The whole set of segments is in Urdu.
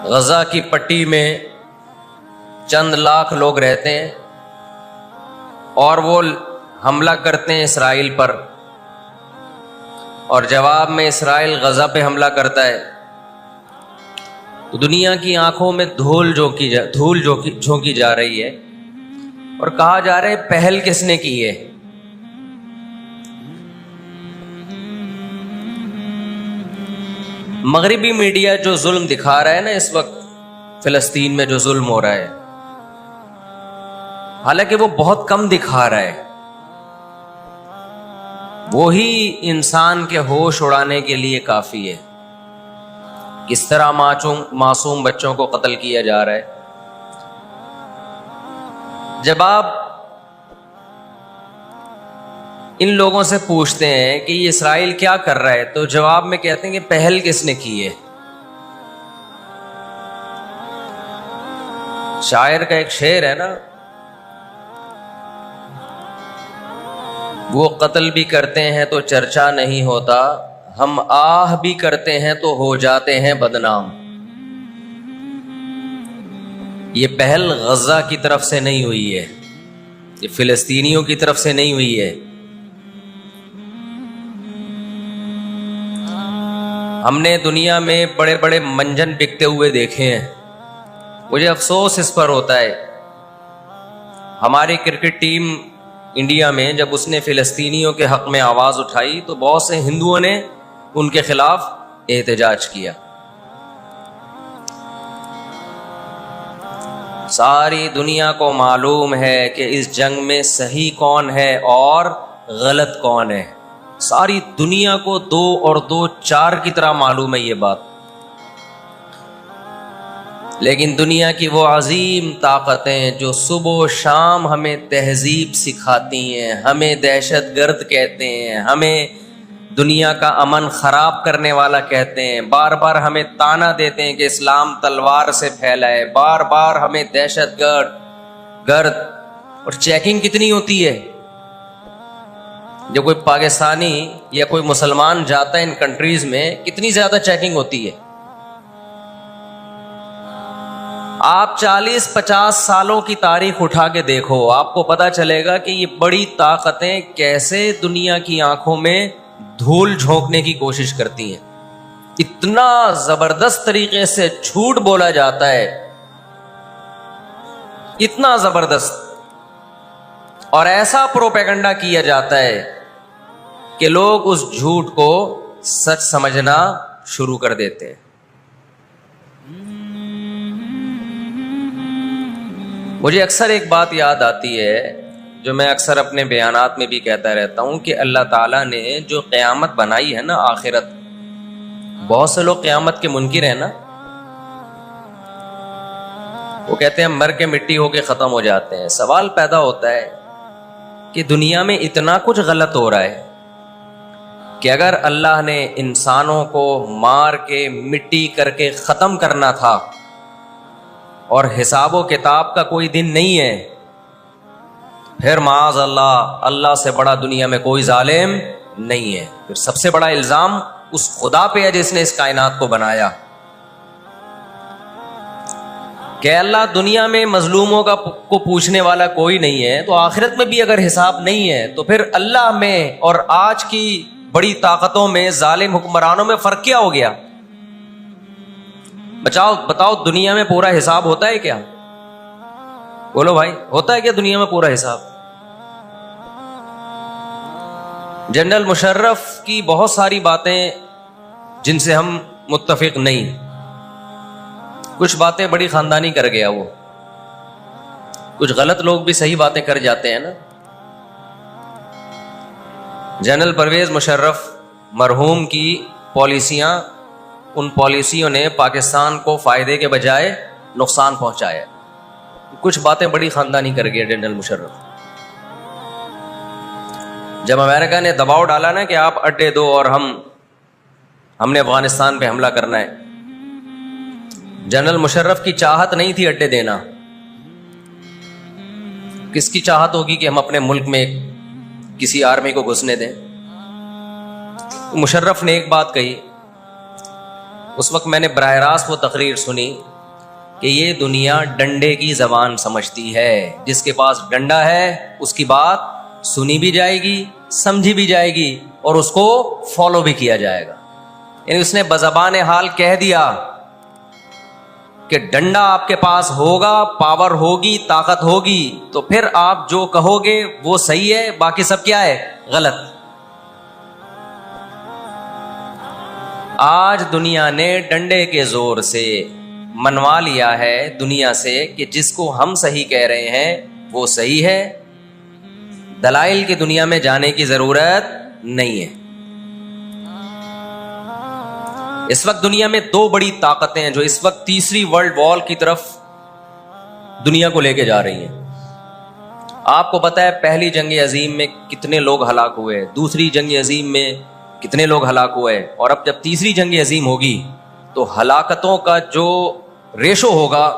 غزہ کی پٹی میں چند لاکھ لوگ رہتے ہیں اور وہ حملہ کرتے ہیں اسرائیل پر، اور جواب میں اسرائیل غزہ پہ حملہ کرتا ہے، تو دنیا کی آنکھوں میں دھول جھونکی جا رہی ہے اور کہا جا رہا ہے پہل کس نے کی ہے؟ مغربی میڈیا جو ظلم دکھا رہا ہے نا اس وقت فلسطین میں جو ظلم ہو رہا ہے، حالانکہ وہ بہت کم دکھا رہا ہے، وہی انسان کے ہوش اڑانے کے لیے کافی ہے۔ کس طرح معصوم بچوں کو قتل کیا جا رہا ہے۔ جب آپ ان لوگوں سے پوچھتے ہیں کہ یہ اسرائیل کیا کر رہا ہے، تو جواب میں کہتے ہیں کہ پہل کس نے کی ہے۔ شاعر کا ایک شعر ہے نا، وہ قتل بھی کرتے ہیں تو چرچا نہیں ہوتا، ہم آہ بھی کرتے ہیں تو ہو جاتے ہیں بدنام۔ یہ پہل غزہ کی طرف سے نہیں ہوئی ہے، یہ فلسطینیوں کی طرف سے نہیں ہوئی ہے۔ ہم نے دنیا میں بڑے بڑے منجن بکتے ہوئے دیکھے ہیں، مجھے افسوس اس پر ہوتا ہے۔ ہماری کرکٹ ٹیم انڈیا میں جب اس نے فلسطینیوں کے حق میں آواز اٹھائی تو بہت سے ہندوؤں نے ان کے خلاف احتجاج کیا۔ ساری دنیا کو معلوم ہے کہ اس جنگ میں صحیح کون ہے اور غلط کون ہے، ساری دنیا کو 2 اور 2 4 کی طرح معلوم ہے یہ بات۔ لیکن دنیا کی وہ عظیم طاقتیں جو صبح و شام ہمیں تہذیب سکھاتی ہیں، ہمیں دہشت گرد کہتے ہیں، ہمیں دنیا کا امن خراب کرنے والا کہتے ہیں، بار بار ہمیں تانا دیتے ہیں کہ اسلام تلوار سے پھیلا ہے، بار بار ہمیں دہشت گرد اور چیکنگ کتنی ہوتی ہے جب کوئی پاکستانی یا کوئی مسلمان جاتا ہے ان کنٹریز میں، کتنی زیادہ چیکنگ ہوتی ہے۔ آپ 40-50 سالوں کی تاریخ اٹھا کے دیکھو، آپ کو پتا چلے گا کہ یہ بڑی طاقتیں کیسے دنیا کی آنکھوں میں دھول جھونکنے کی کوشش کرتی ہیں۔ اتنا زبردست طریقے سے جھوٹ بولا جاتا ہے، اتنا زبردست، اور ایسا پروپیگنڈا کیا جاتا ہے کہ لوگ اس جھوٹ کو سچ سمجھنا شروع کر دیتے ہیں۔ مجھے اکثر ایک بات یاد آتی ہے جو میں اکثر اپنے بیانات میں بھی کہتا رہتا ہوں کہ اللہ تعالیٰ نے جو قیامت بنائی ہے نا، آخرت، بہت سے لوگ قیامت کے منکر ہیں نا، وہ کہتے ہیں مر کے مٹی ہو کے ختم ہو جاتے ہیں۔ سوال پیدا ہوتا ہے کہ دنیا میں اتنا کچھ غلط ہو رہا ہے کہ اگر اللہ نے انسانوں کو مار کے مٹی کر کے ختم کرنا تھا اور حساب و کتاب کا کوئی دن نہیں ہے، پھر معاذ اللہ سے بڑا دنیا میں کوئی ظالم نہیں ہے۔ پھر سب سے بڑا الزام اس خدا پہ ہے جس نے اس کائنات کو بنایا، کہ اللہ دنیا میں مظلوموں کو پوچھنے والا کوئی نہیں ہے، تو آخرت میں بھی اگر حساب نہیں ہے تو پھر اللہ میں اور آج کی بڑی طاقتوں میں، ظالم حکمرانوں میں فرق کیا ہو گیا؟ بتاؤ دنیا میں پورا حساب ہوتا ہے کیا؟ بولو بھائی، ہوتا ہے کیا دنیا میں پورا حساب؟ جنرل مشرف کی بہت ساری باتیں جن سے ہم متفق نہیں، کچھ باتیں بڑی خاندانی کر گیا وہ، کچھ غلط لوگ بھی صحیح باتیں کر جاتے ہیں نا۔ جنرل پرویز مشرف مرحوم کی پالیسیاں، ان پالیسیوں نے پاکستان کو فائدے کے بجائے نقصان پہنچایا۔ کچھ باتیں بڑی خاندانی کر گیا جنرل مشرف۔ جب امریکہ نے دباؤ ڈالا نا کہ آپ اڈے دو اور ہم نے افغانستان پہ حملہ کرنا ہے، جنرل مشرف کی چاہت نہیں تھی اڈے دینا۔ کس کی چاہت ہوگی کہ ہم اپنے ملک میں کسی آرمی کو گھسنے دیں؟ مشرف نے ایک بات کہی، اس وقت میں نے براہ راست وہ تقریر سنی کہ یہ دنیا ڈنڈے کی زبان سمجھتی ہے. جس کے پاس ڈنڈا ہے اس کی بات سنی بھی جائے گی, سمجھی بھی جائے گی, اور اس کو فالو بھی کیا جائے گا. یعنی اس نے بزبان حال کہہ دیا کہ ڈنڈا آپ کے پاس ہوگا, پاور ہوگی, طاقت ہوگی, تو پھر آپ جو کہو گے وہ صحیح ہے, باقی سب کیا ہے, غلط. آج دنیا نے ڈنڈے کے زور سے منوا لیا ہے دنیا سے کہ جس کو ہم صحیح کہہ رہے ہیں وہ صحیح ہے. دلائل کی دنیا میں جانے کی ضرورت نہیں ہے. اس وقت دنیا میں دو بڑی طاقتیں ہیں جو اس وقت تیسری ورلڈ وار کی طرف دنیا کو لے کے جا رہی ہیں. آپ کو پتا ہے پہلی جنگ عظیم میں کتنے لوگ ہلاک ہوئے, دوسری جنگ عظیم میں کتنے لوگ ہلاک ہوئے, اور اب جب تیسری جنگ عظیم ہوگی تو ہلاکتوں کا جو ریشو ہوگا,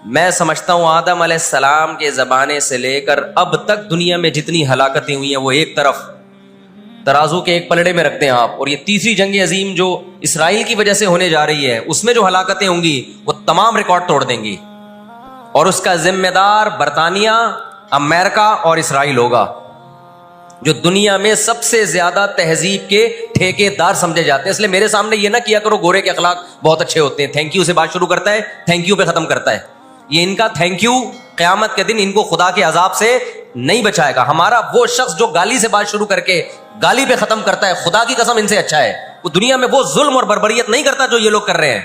میں سمجھتا ہوں آدم علیہ السلام کے زمانے سے لے کر اب تک دنیا میں جتنی ہلاکتیں ہوئی ہیں وہ ایک طرف ترازو کے ایک پلڑے میں رکھتے ہیں آپ, اور یہ تیسری جنگ عظیم جو اسرائیل کی وجہ سے ہونے جا رہی ہے اس میں جو ہلاکتیں ہوں گی وہ تمام ریکارڈ توڑ دیں گی, اور اس کا ذمہ دار برطانیہ, امریکہ اور اسرائیل ہوگا, جو دنیا میں سب سے زیادہ تہذیب کے ٹھیکے دار سمجھے جاتے ہیں. اس لیے میرے سامنے یہ نہ کیا کرو گورے کے اخلاق بہت اچھے ہوتے ہیں, تھینک یو سے بات شروع کرتا ہے, تھینک یو پہ ختم کرتا ہے. یہ ان کا تھینک یو قیامت کے دن ان کو خدا کے عذاب سے نہیں بچائے گا. ہمارا وہ شخص جو گالی سے بات شروع کر کے گالی پہ ختم کرتا ہے, خدا کی قسم ان سے اچھا ہے. وہ دنیا میں وہ ظلم اور بربریت نہیں کرتا جو یہ لوگ کر رہے ہیں.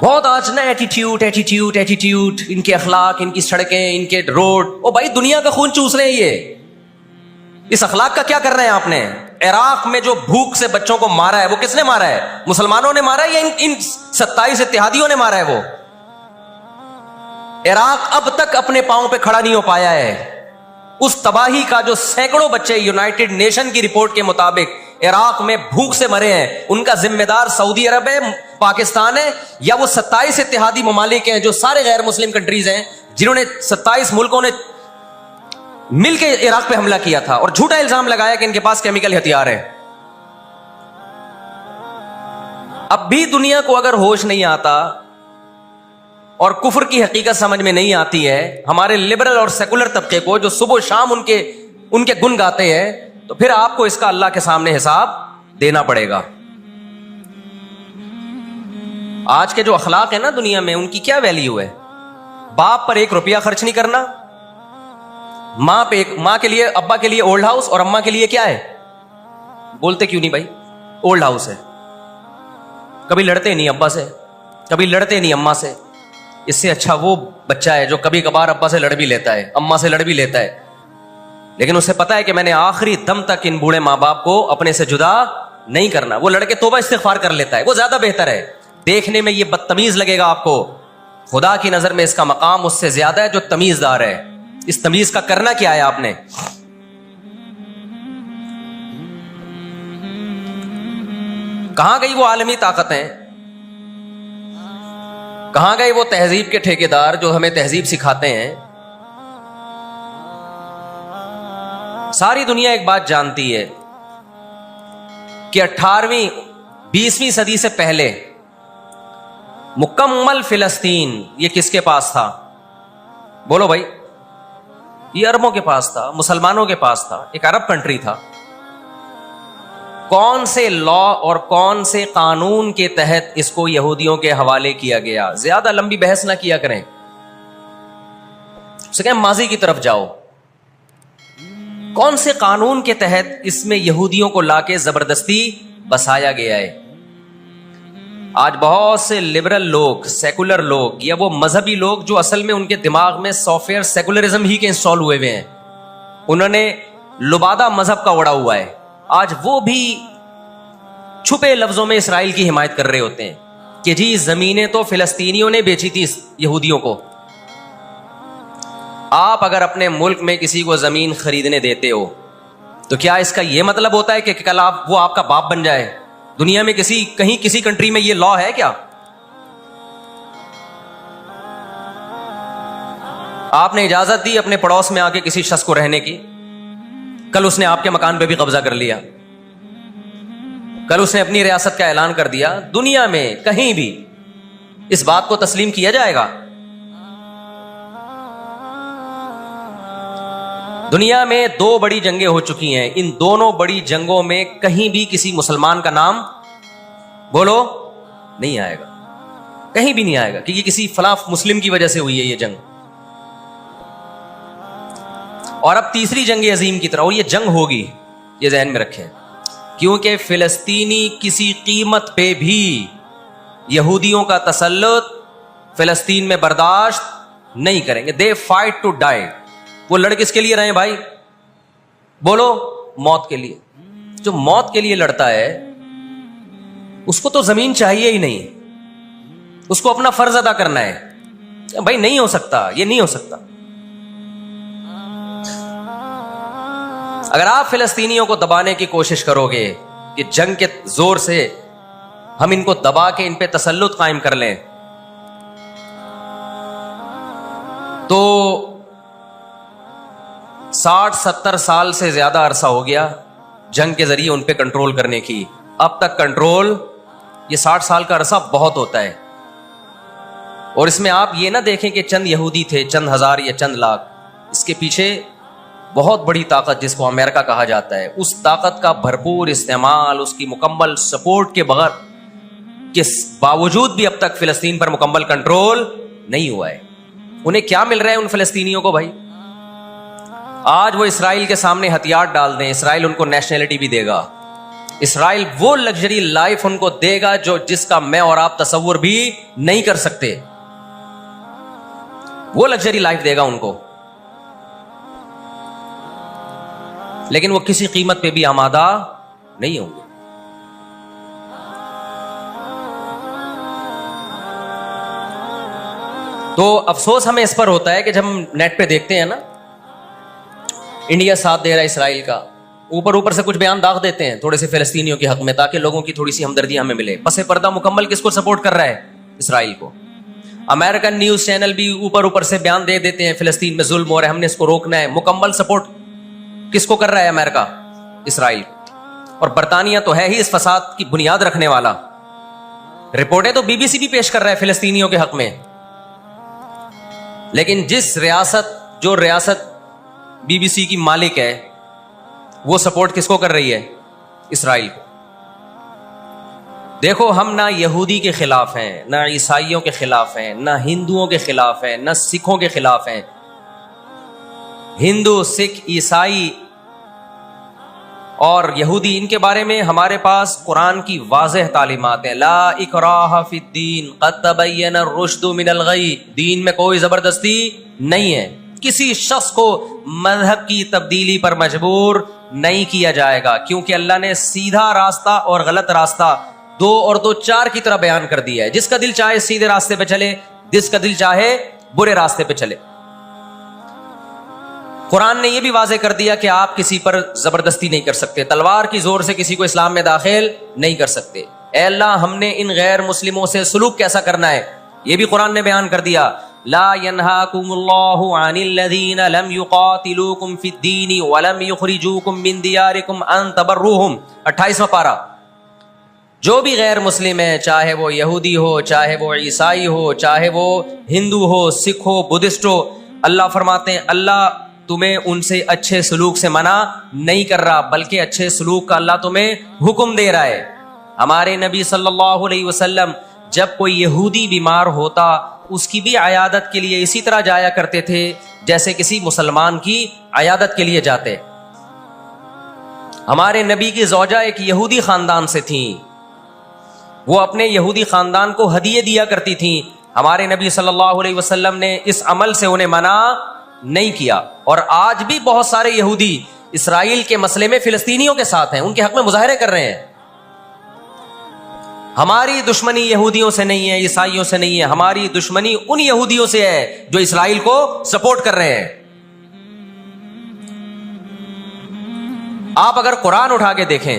بہت آج نا ایٹیٹیوڈ, ان کے اخلاق, ان کی سڑکیں, ان کے روڈ. او بھائی دنیا کا خون چوس رہے ہیں یہ, اس اخلاق کا کیا کر رہے ہیں آپ نے؟ عراق میں جو بھوک سے بچوں کو مارا ہے وہ کس نے مارا ہے؟ مسلمانوں نے مارا ہے یا ان 27 اتحادیوں نے مارا ہے؟ وہ عراق اب تک اپنے پاؤں پہ کھڑا نہیں ہو پایا ہے. اس تباہی کا جو سینکڑوں بچے یونائٹڈ نیشن کی رپورٹ کے مطابق عراق میں بھوک سے مرے ہیں, ان کا ذمہ دار سعودی عرب ہے, پاکستان ہے, یا وہ 27 اتحادی ممالک ہیں جو سارے غیر مسلم کنٹریز ہیں جنہوں نے 27 ملکوں نے مل کے عراق پہ حملہ کیا تھا اور جھوٹا الزام لگایا کہ ان کے پاس کیمیکل ہتھیار ہے. اب بھی دنیا کو اگر ہوش نہیں آتا اور کفر کی حقیقت سمجھ میں نہیں آتی ہے, ہمارے لبرل اور سیکولر طبقے کو جو صبح و شام ان کے گن گاتے ہیں, تو پھر آپ کو اس کا اللہ کے سامنے حساب دینا پڑے گا. آج کے جو اخلاق ہیں نا دنیا میں, ان کی کیا ویلیو ہے؟ باپ پر 1 روپیہ خرچ نہیں کرنا, ماں کے لیے, ابا کے لیے اولڈ ہاؤس, اور اماں کے لیے کیا ہے؟ بولتے کیوں نہیں بھائی؟ اولڈ ہاؤس ہے. کبھی لڑتے نہیں ابا سے, کبھی لڑتے نہیں اماں سے. اس سے اچھا وہ بچہ ہے جو کبھی کبھار ابا سے لڑ بھی لیتا ہے, اماں سے لڑ بھی لیتا ہے, لیکن اسے پتا ہے کہ میں نے آخری دم تک ان بوڑھے ماں باپ کو اپنے سے جدا نہیں کرنا. وہ لڑکے توبہ استغفار کر لیتا ہے, وہ زیادہ بہتر ہے. دیکھنے میں یہ بدتمیز لگے گا آپ کو, خدا کی نظر میں اس کا مقام اس سے زیادہ ہے جو تمیز دار ہے. اس تمیز کا کرنا کیا ہے آپ نے؟ کہاں گئی وہ عالمی طاقتیں؟ کہاں گئے وہ تہذیب کے ٹھیکیدار جو ہمیں تہذیب سکھاتے ہیں؟ ساری دنیا ایک بات جانتی ہے کہ 18ویں 20ویں صدی سے پہلے مکمل فلسطین یہ کس کے پاس تھا؟ بولو بھائی. یہ عربوں کے پاس تھا, مسلمانوں کے پاس تھا, ایک عرب کنٹری تھا. کون سے لا اور کون سے قانون کے تحت اس کو یہودیوں کے حوالے کیا گیا؟ زیادہ لمبی بحث نہ کیا کریں, اسے کہیں ماضی کی طرف جاؤ. کون سے قانون کے تحت اس میں یہودیوں کو لا کے زبردستی بسایا گیا ہے؟ آج بہت سے لبرل لوگ, سیکولر لوگ, یا وہ مذہبی لوگ جو اصل میں ان کے دماغ میں سافٹ ویئر سیکولرزم ہی کے انسٹال ہوئے ہوئے ہیں, انہوں نے لبادہ مذہب کا اڑا ہوا ہے. آج وہ بھی چھپے لفظوں میں اسرائیل کی حمایت کر رہے ہوتے ہیں کہ جی زمینیں تو فلسطینیوں نے بیچی تھی یہودیوں کو. آپ اگر اپنے ملک میں کسی کو زمین خریدنے دیتے ہو تو کیا اس کا یہ مطلب ہوتا ہے کہ کل وہ آپ کا باپ بن جائے؟ دنیا میں کہیں کسی کنٹری میں یہ لا ہے کیا؟ آپ نے اجازت دی اپنے پڑوس میں آ کے کسی شخص کو رہنے کی, کل اس نے آپ کے مکان پہ بھی قبضہ کر لیا. کل اس نے اپنی ریاست کا اعلان کر دیا. دنیا میں کہیں بھی اس بات کو تسلیم کیا جائے گا؟ دنیا میں 2 بڑی جنگیں ہو چکی ہیں. ان دونوں بڑی جنگوں میں کہیں بھی کسی مسلمان کا نام بولو نہیں آئے گا, کہیں بھی نہیں آئے گا, کیونکہ کسی فلاں مسلم کی وجہ سے ہوئی ہے یہ جنگ. اور اب تیسری جنگ عظیم کی طرح, اور یہ جنگ ہوگی, یہ ذہن میں رکھیں, کیونکہ فلسطینی کسی قیمت پہ بھی یہودیوں کا تسلط فلسطین میں برداشت نہیں کریں گے. They fight to die. وہ لڑ کس کے لیے رہے بھائی؟ بولو موت کے لیے. جو موت کے لیے لڑتا ہے اس کو تو زمین چاہیے ہی نہیں, اس کو اپنا فرض ادا کرنا ہے. بھائی نہیں ہو سکتا, یہ نہیں ہو سکتا. اگر آپ فلسطینیوں کو دبانے کی کوشش کرو گے کہ جنگ کے زور سے ہم ان کو دبا کے ان پہ تسلط قائم کر لیں, تو 60-70 سال سے زیادہ عرصہ ہو گیا جنگ کے ذریعے ان پہ کنٹرول کرنے کی. اب تک کنٹرول, یہ 60 سال کا عرصہ بہت ہوتا ہے. اور اس میں آپ یہ نہ دیکھیں کہ چند یہودی تھے, چند ہزار یا چند لاکھ. اس کے پیچھے بہت بڑی طاقت جس کو امریکہ کہا جاتا ہے, اس طاقت کا بھرپور استعمال, اس کی مکمل سپورٹ کے بغیر کے باوجود بھی اب تک فلسطین پر مکمل کنٹرول نہیں ہوا ہے. انہیں کیا مل رہا ہے ان فلسطینیوں کو بھائی؟ آج وہ اسرائیل کے سامنے ہتھیار ڈال دیں, اسرائیل ان کو نیشنلٹی بھی دے گا. اسرائیل وہ لگژری لائف ان کو دے گا جس کا میں اور آپ تصور بھی نہیں کر سکتے. وہ لگژری لائف دے گا ان کو, لیکن وہ کسی قیمت پہ بھی آمادہ نہیں ہوں گے. تو افسوس ہمیں اس پر ہوتا ہے کہ جب ہم نیٹ پہ دیکھتے ہیں نا, انڈیا ساتھ دے رہا ہے اسرائیل کا, اوپر سے کچھ بیان داغ دیتے ہیں تھوڑے سے فلسطینیوں کے حق میں, تاکہ لوگوں کی تھوڑی سی ہمدردی ہمیں ملے. پس پردہ مکمل کس کو سپورٹ کر رہا ہے؟ اسرائیل کو. امریکن نیوز چینل بھی اوپر سے بیان دے دیتے ہیں فلسطین میں ظلم ہو رہا ہے, ہم نے اس کو روکنا ہے. مکمل سپورٹ کس کو کر رہا ہے امریکہ؟ اسرائیل. اور برطانیہ تو ہے ہی اس فساد کی بنیاد رکھنے والا. رپورٹیں تو بی بی سی بھی پیش کر رہا ہے فلسطینیوں کے حق میں, لیکن جو ریاست بی بی سی کی مالک ہے وہ سپورٹ کس کو کر رہی ہے؟ اسرائیل کو. دیکھو ہم نہ یہودی کے خلاف ہیں, نہ عیسائیوں کے خلاف ہیں, نہ ہندوؤں کے خلاف ہیں, نہ سکھوں کے خلاف ہیں. ہندو, سکھ, عیسائی اور یہودی, ان کے بارے میں ہمارے پاس قرآن کی واضح تعلیمات ہیں. لا اکراہ فی الدین قد تبین الرشد من الغی. دین میں کوئی زبردستی نہیں ہے, کسی شخص کو مذہب کی تبدیلی پر مجبور نہیں کیا جائے گا, کیونکہ اللہ نے سیدھا راستہ اور غلط راستہ 2 اور 2 4 کی طرح بیان کر دیا ہے. جس کا دل چاہے سیدھے راستے پہ چلے, جس کا دل چاہے برے راستے پہ چلے. قرآن نے یہ بھی واضح کر دیا کہ آپ کسی پر زبردستی نہیں کر سکتے, تلوار کی زور سے کسی کو اسلام میں داخل نہیں کر سکتے. اے اللہ ہم نے ان غیر مسلموں سے سلوک کیسا کرنا ہے یہ بھی قرآن نے بیان کر دیا. لا ينهاكم الله عن الذين لم يقاتلوكم في الدين ولم يخرجوكم من دياركم ان تبروهم. 28واں پارہ. جو بھی غیر مسلم ہے, چاہے وہ یہودی ہو, چاہے وہ عیسائی ہو, چاہے وہ ہندو ہو, سکھ ہو, بدھسٹ ہو, اللہ فرماتے ہیں اللہ تمہیں ان سے اچھے سلوک سے منع نہیں کر رہا, بلکہ اچھے سلوک کا اللہ تمہیں حکم دے رہا ہے. ہمارے نبی صلی اللہ علیہ وسلم جب کوئی یہودی بیمار ہوتا اس کی بھی عیادت کے لیے اسی طرح جایا کرتے تھے جیسے کسی مسلمان کی عیادت کے لیے جاتے. ہمارے نبی کی زوجہ ایک یہودی خاندان سے تھیں, وہ اپنے یہودی خاندان کو ہدیے دیا کرتی تھیں. ہمارے نبی صلی اللہ علیہ وسلم نے اس عمل سے انہیں منع نہیں کیا. اور آج بھی بہت سارے یہودی اسرائیل کے مسئلے میں فلسطینیوں کے ساتھ ہیں, ان کے حق میں مظاہرے کر رہے ہیں. ہماری دشمنی یہودیوں سے نہیں ہے, عیسائیوں سے نہیں ہے, ہماری دشمنی ان یہودیوں سے ہے جو اسرائیل کو سپورٹ کر رہے ہیں. آپ اگر قرآن اٹھا کے دیکھیں,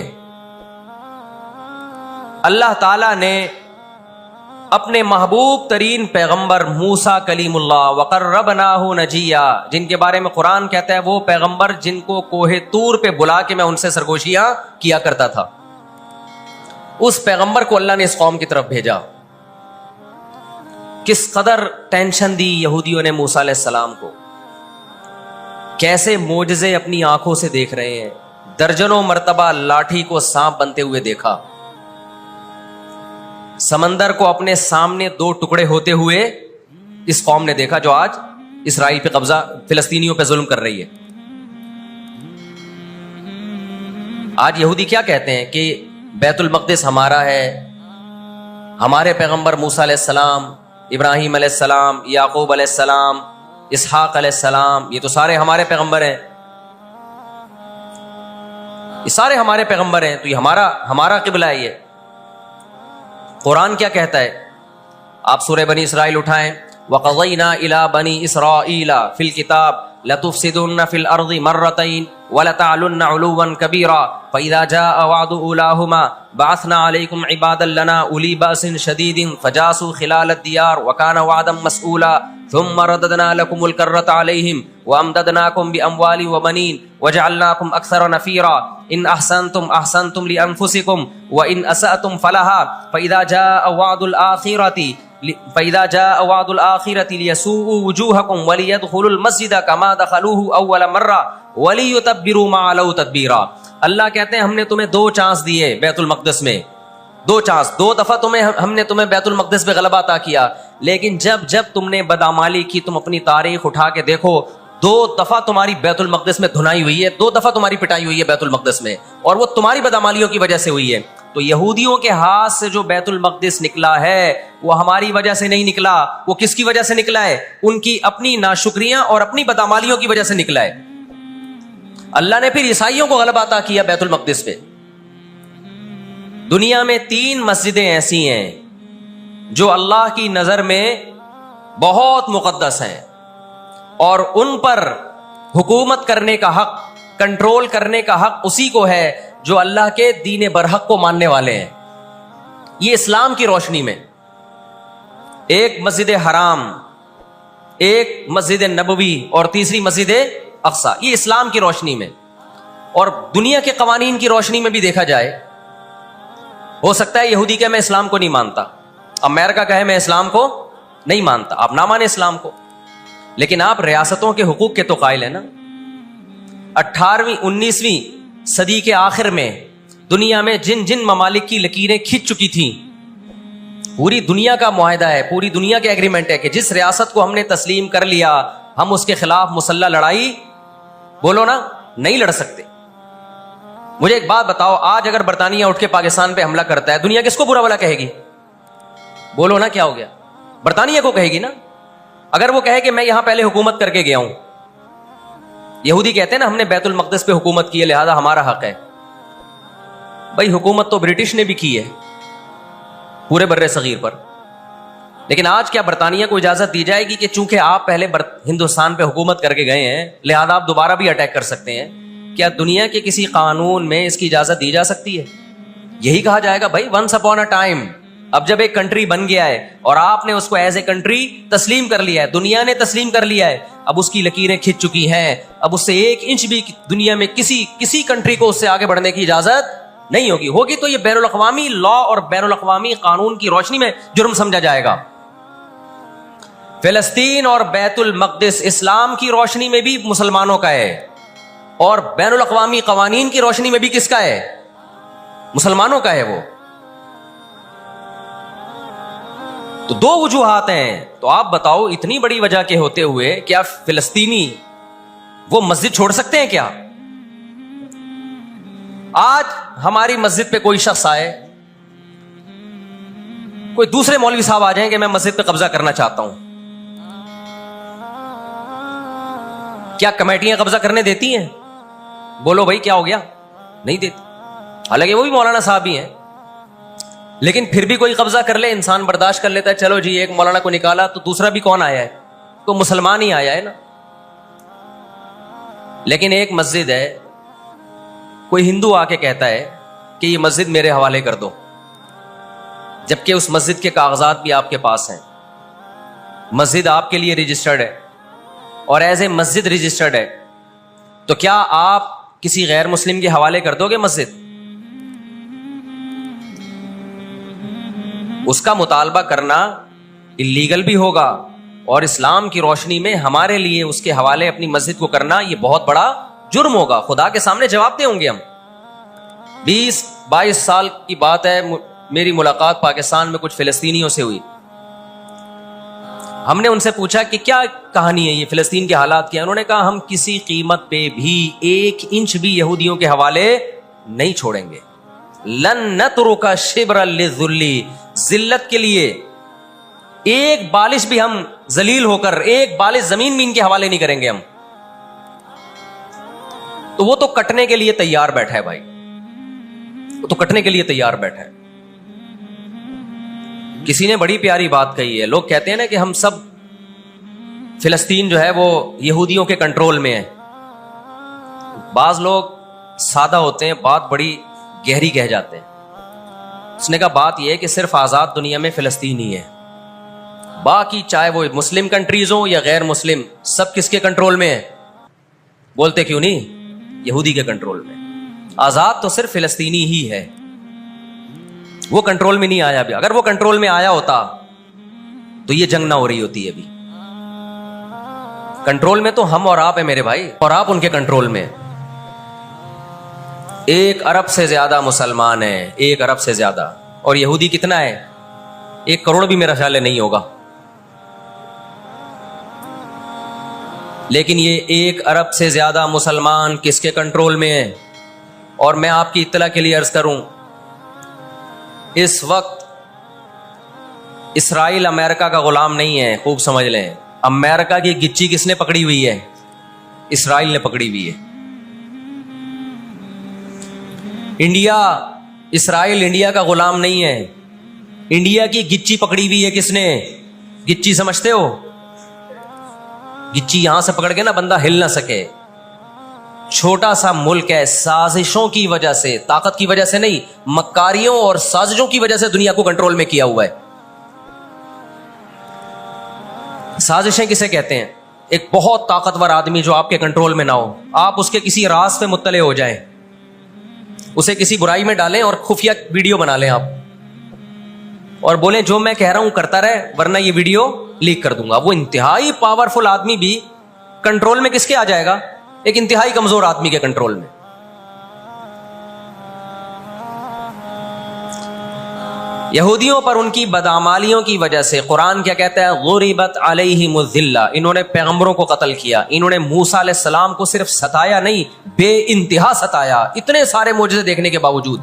اللہ تعالی نے اپنے محبوب ترین پیغمبر موسیٰ کلیم اللہ وقربناہ نجیہ, جن کے بارے میں قرآن کہتا ہے وہ پیغمبر جن کو کوہ طور پہ بلا کے میں ان سے سرگوشیاں کیا کرتا تھا, اس پیغمبر کو اللہ نے اس قوم کی طرف بھیجا. کس قدر ٹینشن دی یہودیوں نے موسیٰ علیہ السلام کو, کیسے معجزے اپنی آنکھوں سے دیکھ رہے ہیں. درجنوں مرتبہ لاٹھی کو سانپ بنتے ہوئے دیکھا, سمندر کو اپنے سامنے دو ٹکڑے ہوتے ہوئے اس قوم نے دیکھا جو آج اسرائیل پہ قبضہ, فلسطینیوں پہ ظلم کر رہی ہے. آج یہودی کیا کہتے ہیں کہ بیت المقدس ہمارا ہے, ہمارے پیغمبر موسیٰ علیہ السلام, ابراہیم علیہ السلام, یعقوب علیہ السلام, اسحاق علیہ السلام, یہ تو سارے ہمارے پیغمبر ہیں, یہ سارے ہمارے پیغمبر ہیں, تو یہ ہمارا قبلہ ہے. یہ قرآن کیا کہتا ہے؟ آپ سورہ بنی اسرائیل اٹھائیں. وَقَضَيْنَا إِلَىٰ بَنِي إِسْرَائِيلَ فِي الْكِتَابِ لَتُفْسِدُنَّ فِي الْأَرْضِ مَرَّتَيْنِ وَلَتَعْلُنَّ عُلُوًّا كَبِيرًا فَإِذَا جَاءَ وَعْدُ أُولَاهُمَا بَعَثْنَا عَلَيْكُمْ عِبَادًا لَنَا أُولِي بَأْسٍ شَدِيدٍ فَجَاسُوا خِلَالَ الدِّيَارِ وَكَانَ وَعْدًا مَسْئُولًا ثُمَّ رَدَدْنَا لَكُمُ الْكَرَّةَ عَلَيْهِمْ وَأَمْدَدْنَاكُمْ بِأَمْوَالٍ وَبَنِينَ وَجَعَلْنَاكُمْ أَكْثَرَ نَفِيرًا إِنْ أَحْسَنْتُمْ أَحْسَنْتُمْ لِأَنفُسِكُمْ وَإِنْ أَسَأْتُمْ فَلَهَا فَإِذَا جَاءَ وعد الآخرة ليسوءوا وجوهكم وليدخلوا المسجد كما دخلوه أول مرة وليتبروا ما علوا تتبيرا. اللہ کہتے ہیں ہم نے تمہیں 2 چانس دیے بیت المقدس میں, 2 چانس, 2 دفعہ ہم نے تمہیں بیت المقدس پہ غلبہ عطا کیا, لیکن جب تم نے بدعمالی کی, تم اپنی تاریخ اٹھا کے دیکھو, 2 دفعہ تمہاری بیت المقدس میں دھنائی ہوئی ہے, 2 دفعہ تمہاری پٹائی ہوئی ہے بیت المقدس میں, اور وہ تمہاری بدعمالیوں کی وجہ سے ہوئی ہے. تو یہودیوں کے ہاتھ سے جو بیت المقدس نکلا ہے وہ ہماری وجہ سے نہیں نکلا, وہ کس کی وجہ سے نکلا ہے؟ ان کی اپنی ناشکریاں اور اپنی بدعمالیوں کی وجہ سے نکلا ہے. اللہ نے پھر عیسائیوں کو غلبہ عطا کیا بیت المقدس پہ. دنیا میں 3 مسجدیں ایسی ہیں جو اللہ کی نظر میں بہت مقدس ہیں, اور ان پر حکومت کرنے کا حق, کنٹرول کرنے کا حق اسی کو ہے جو اللہ کے دین برحق کو ماننے والے ہیں. یہ اسلام کی روشنی میں, ایک مسجد حرام, ایک مسجد نبوی, اور تیسری مسجد اقصی. یہ اسلام کی روشنی میں, اور دنیا کے قوانین کی روشنی میں بھی دیکھا جائے. ہو سکتا ہے یہودی کہ میں اسلام کو نہیں مانتا, امریکہ کہے میں اسلام کو نہیں مانتا, آپ نہ مانیں اسلام کو, لیکن آپ ریاستوں کے حقوق کے تو قائل ہیں نا. 18ویں 19ویں صدی کے آخر میں دنیا میں جن ممالک کی لکیریں کھنچ چکی تھیں, پوری دنیا کا معاہدہ ہے, پوری دنیا کے ایگریمنٹ ہے کہ جس ریاست کو ہم نے تسلیم کر لیا ہم اس کے خلاف مسلح لڑائی, بولو نا, نہیں لڑ سکتے. مجھے ایک بات بتاؤ, آج اگر برطانیہ اٹھ کے پاکستان پہ حملہ کرتا ہے, دنیا کس کو برا بھلا کہے گی؟ بولو نا, کیا ہو گیا؟ برطانیہ کو کہے گی نا. اگر وہ کہے کہ میں یہاں پہلے حکومت کر کے گیا ہوں, یہودی کہتے ہیں نا ہم نے بیت المقدس پہ حکومت کی ہے لہذا ہمارا حق ہے. بھائی حکومت تو برٹش نے بھی کی ہے پورے بر صغیر پر, لیکن آج کیا برطانیہ کو اجازت دی جائے گی کہ چونکہ آپ پہلے ہندوستان پہ حکومت کر کے گئے ہیں لہذا آپ دوبارہ بھی اٹیک کر سکتے ہیں؟ کیا دنیا کے کسی قانون میں اس کی اجازت دی جا سکتی ہے؟ یہی کہا جائے گا بھائی ونس اپون اے ٹائم, اب جب ایک کنٹری بن گیا ہے اور آپ نے اس کو ایز اے کنٹری تسلیم کر لیا ہے, دنیا نے تسلیم کر لیا ہے, اب اس کی لکیریں کھنچ چکی ہیں, اب اس سے 1 انچ بھی دنیا میں کسی کنٹری کو اس سے آگے بڑھنے کی اجازت نہیں ہوگی تو یہ بین الاقوامی لا اور بین الاقوامی قانون کی روشنی میں جرم سمجھا جائے گا. فلسطین اور بیت المقدس اسلام کی روشنی میں بھی مسلمانوں کا ہے, اور بین الاقوامی قوانین کی روشنی میں بھی کس کا ہے؟ مسلمانوں کا ہے. وہ تو 2 وجوہات ہیں. تو آپ بتاؤ اتنی بڑی وجہ کے ہوتے ہوئے کیا فلسطینی وہ مسجد چھوڑ سکتے ہیں کیا؟ آج ہماری مسجد پہ کوئی شخص آئے, کوئی دوسرے مولوی صاحب آ جائیں کہ میں مسجد پہ قبضہ کرنا چاہتا ہوں, کیا کمیٹیاں قبضہ کرنے دیتی ہیں؟ بولو بھائی کیا ہو گیا؟ نہیں دیتی. حالانکہ وہ بھی مولانا صاحب ہی ہیں, لیکن پھر بھی کوئی قبضہ کر لے انسان برداشت کر لیتا ہے. چلو جی ایک مولانا کو نکالا تو دوسرا بھی کون آیا ہے؟ تو مسلمان ہی آیا ہے نا. لیکن ایک مسجد ہے, کوئی ہندو آ کے کہتا ہے کہ یہ مسجد میرے حوالے کر دو, جبکہ اس مسجد کے کاغذات بھی آپ کے پاس ہیں, مسجد آپ کے لیے رجسٹرڈ ہے اور ایز اے مسجد رجسٹرڈ ہے, تو کیا آپ کسی غیر مسلم کے حوالے کر دو گے مسجد؟ اس کا مطالبہ کرنا اللیگل بھی ہوگا، اور اسلام کی روشنی میں ہمارے لیے اس کے حوالے اپنی مسجد کو کرنا یہ بہت بڑا جرم ہوگا، خدا کے سامنے جواب دیں ہوں گے ہم۔ 20-22 سال کی بات ہے، میری ملاقات پاکستان میں کچھ فلسطینیوں سے ہوئی۔ ہم نے ان سے پوچھا کہ کیا کہانی ہے، یہ فلسطین کے حالات کیا؟ انہوں نے کہا ہم کسی قیمت پہ بھی 1 انچ بھی یہودیوں کے حوالے نہیں چھوڑیں گے۔ لن نترک شبرا للذل، ذلت کے لیے 1 بالش بھی ہم ذلیل ہو کر 1 بالش زمین بھی ان کے حوالے نہیں کریں گے ہم۔ تو وہ تو کٹنے کے لیے تیار بیٹھا ہے بھائی، وہ تو کٹنے کے لیے تیار بیٹھا ہے۔ کسی نے بڑی پیاری بات کہی ہے، لوگ کہتے ہیں نا کہ ہم سب فلسطین جو ہے وہ یہودیوں کے کنٹرول میں ہے۔ بعض لوگ سادہ ہوتے ہیں، بات بڑی گہری کہہ جاتے ہیں۔ اس نے کہا بات یہ ہے کہ صرف آزاد دنیا میں فلسطین ہی ہے، باقی چاہے وہ مسلم کنٹریز ہوں یا غیر مسلم، سب کس کے کنٹرول میں ہے؟ بولتے کیوں نہیں؟ یہودی کے کنٹرول میں۔ آزاد تو صرف فلسطینی ہی ہے، وہ کنٹرول میں نہیں آیا ابھی۔ اگر وہ کنٹرول میں آیا ہوتا تو یہ جنگ نہ ہو رہی ہوتی ابھی۔ کنٹرول میں تو ہم اور آپ ہیں میرے بھائی، اور آپ ان کے کنٹرول میں۔ 1 ارب سے زیادہ مسلمان ہیں، 1 ارب سے زیادہ، اور یہودی کتنا ہے؟ 1 کروڑ بھی میرا خیال ہے نہیں ہوگا۔ لیکن یہ 1 ارب سے زیادہ مسلمان کس کے کنٹرول میں ہیں؟ اور میں آپ کی اطلاع کے لیے عرض کروں، اس وقت اسرائیل امریکہ کا غلام نہیں ہے، خوب سمجھ لیں۔ امریکہ کی گچی کس نے پکڑی ہوئی ہے؟ اسرائیل نے پکڑی ہوئی ہے۔ انڈیا، اسرائیل انڈیا کا غلام نہیں ہے، انڈیا کی گچی پکڑی ہوئی ہے کس نے؟ گچی سمجھتے ہو؟ گچی یہاں سے پکڑ کے نا بندہ ہل نہ سکے۔ چھوٹا سا ملک ہے، سازشوں کی وجہ سے، طاقت کی وجہ سے نہیں، مکاریوں اور سازشوں کی وجہ سے دنیا کو کنٹرول میں کیا ہوا ہے۔ سازشیں کسے کہتے ہیں؟ ایک بہت طاقتور آدمی جو آپ کے کنٹرول میں نہ ہو، آپ اس کے کسی راز پہ مطلع ہو جائیں، اسے کسی برائی میں ڈالیں اور خفیہ ویڈیو بنا لیں آپ، اور بولیں جو میں کہہ رہا ہوں کرتا رہے ورنہ یہ ویڈیو لیک کر دوں گا۔ وہ انتہائی پاورفل آدمی بھی کنٹرول میں کس کے آ جائے گا؟ ایک انتہائی کمزور آدمی کے کنٹرول میں۔ یہودیوں پر ان کی بدعمالیوں کی وجہ سے قرآن کیا کہتا ہے؟ غربت علیہم الذلہ، انہوں نے پیغمبروں کو قتل کیا، انہوں نے موسیٰ علیہ السلام کو صرف ستایا نہیں، بے انتہا ستایا، اتنے سارے معجزے دیکھنے کے باوجود۔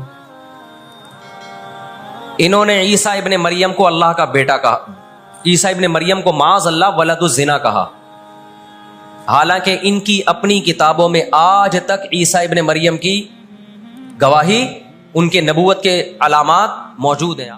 انہوں نے عیسیٰ ابن مریم کو اللہ کا بیٹا کہا، عیسیٰ ابن مریم کو معاذ اللہ ولد الزنا کہا، حالانکہ ان کی اپنی کتابوں میں آج تک عیسیٰ ابن مریم کی گواہی، ان کے نبوت کے علامات موجود ہیں۔